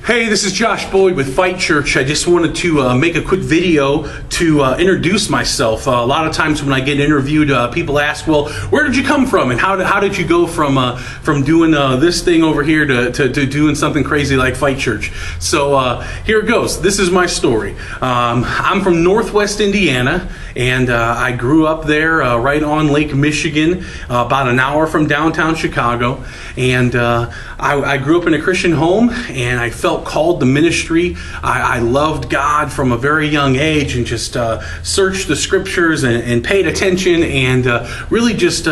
Hey, this is Josh Boyd with Fight Church. I just wanted to make a quick video to introduce myself. A lot of times when I get interviewed, people ask, well, where did you come from? And how did you go from doing this thing over here to doing something crazy like Fight Church? So here it goes. This is my story. I'm from Northwest Indiana, and I grew up there right on Lake Michigan, about an hour from downtown Chicago. And I grew up in a Christian home, and I felt called to ministry. I loved God from a very young age, and just searched the scriptures and paid attention, and really just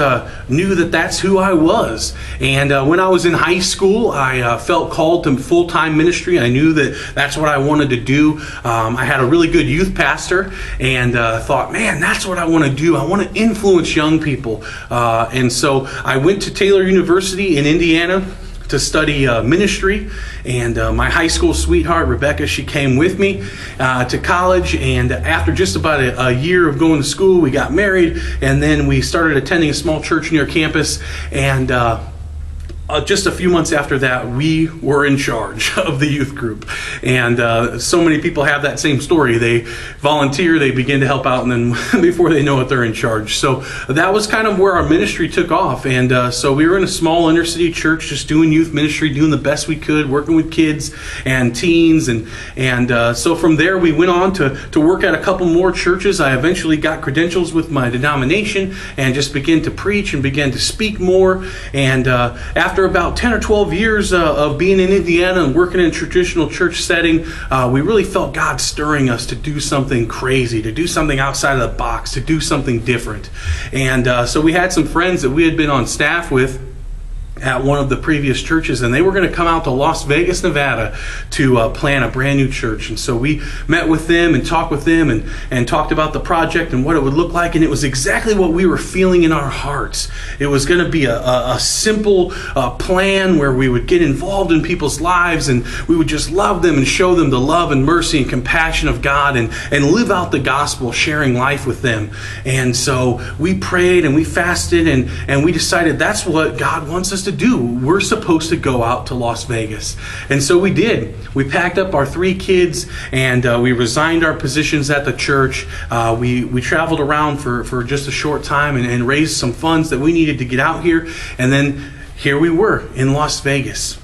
knew that that's who I was. And when I was in high school, I felt called to full-time ministry. I knew that that's what I wanted to do. I had a really good youth pastor, and thought, man, that's what I want to do. I want to influence young people. And so I went to Taylor University in Indiana to study ministry, and my high school sweetheart Rebecca, she came with me to college, and after just about a year of going to school, we got married, and then we started attending a small church near campus, and just a few months after that, we were in charge of the youth group. And so many people have that same story. They volunteer, they begin to help out, and then before they know it, they're in charge. So that was kind of where our ministry took off. And so we were in a small inner city church, just doing youth ministry, doing the best we could, working with kids and teens. And so from there, we went on to work at a couple more churches. I eventually got credentials with my denomination and just began to preach and began to speak more. And after about 10 or 12 years of being in Indiana and working in a traditional church setting, we really felt God stirring us to do something crazy, to do something outside of the box, to do something different. And so we had some friends that we had been on staff with at one of the previous churches, and they were going to come out to Las Vegas, Nevada to plant a brand new church. And so we met with them and talked with them and talked about the project and what it would look like, and it was exactly what we were feeling in our hearts. It was going to be a simple plan where we would get involved in people's lives, and we would just love them and show them the love and mercy and compassion of God, and live out the gospel, sharing life with them. And so we prayed and we fasted, and we decided that's what God wants us to do. We're supposed to go out to Las Vegas. And so we did. We packed up our 3 kids, and we resigned our positions at the church. We traveled around for just a short time and raised some funds that we needed to get out here. And then here we were in Las Vegas.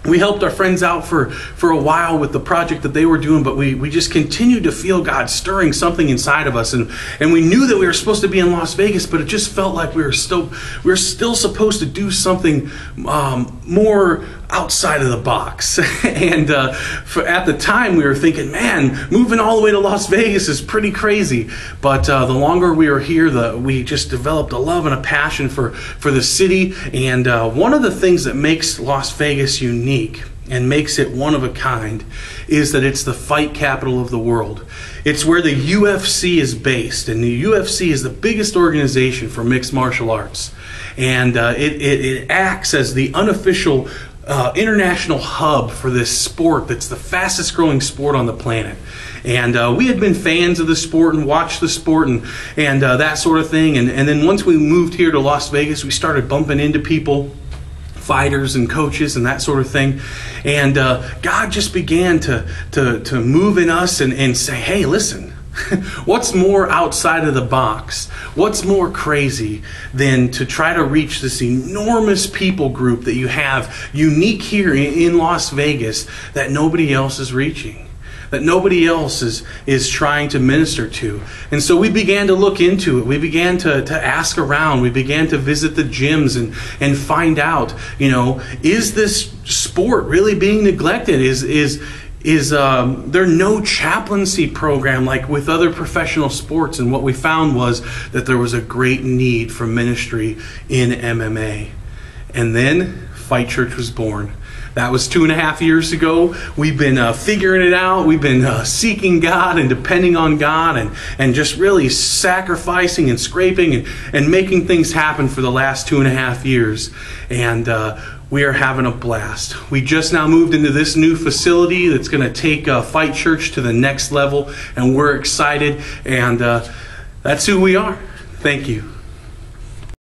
We helped our friends out for a while with the project that they were doing, but we just continued to feel God stirring something inside of us, and we knew that we were supposed to be in Las Vegas, but it just felt like we were still supposed to do something more outside of the box. And at the time, we were thinking, man, moving all the way to Las Vegas is pretty crazy. But the longer we were here, we just developed a love and a passion for the city. And one of the things that makes Las Vegas unique and makes it one of a kind is that it's the fight capital of the world. It's where the UFC is based, and the UFC is the biggest organization for mixed martial arts. And it acts as the unofficial international hub for this sport that's the fastest growing sport on the planet. And we had been fans of the sport and watched the sport and that sort of thing. And then once we moved here to Las Vegas, we started bumping into people, fighters and coaches and that sort of thing. And God just began to move in us and say, hey, listen, what's more outside of the box? What's more crazy than to try to reach this enormous people group that you have unique here in Las Vegas that nobody else is reaching, that nobody else is trying to minister to? And so we began to look into it. We began to ask around. We began to visit the gyms and find out, is this sport really being neglected? Is there no chaplaincy program like with other professional sports? And what we found was that there was a great need for ministry in MMA. And then Fight Church was born. That was 2.5 years ago. We've been figuring it out. We've been seeking God and depending on God and just really sacrificing and scraping and making things happen for the last 2.5 years. And we are having a blast. We just now moved into this new facility that's going to take Fight Church to the next level, and we're excited. And that's who we are. Thank you.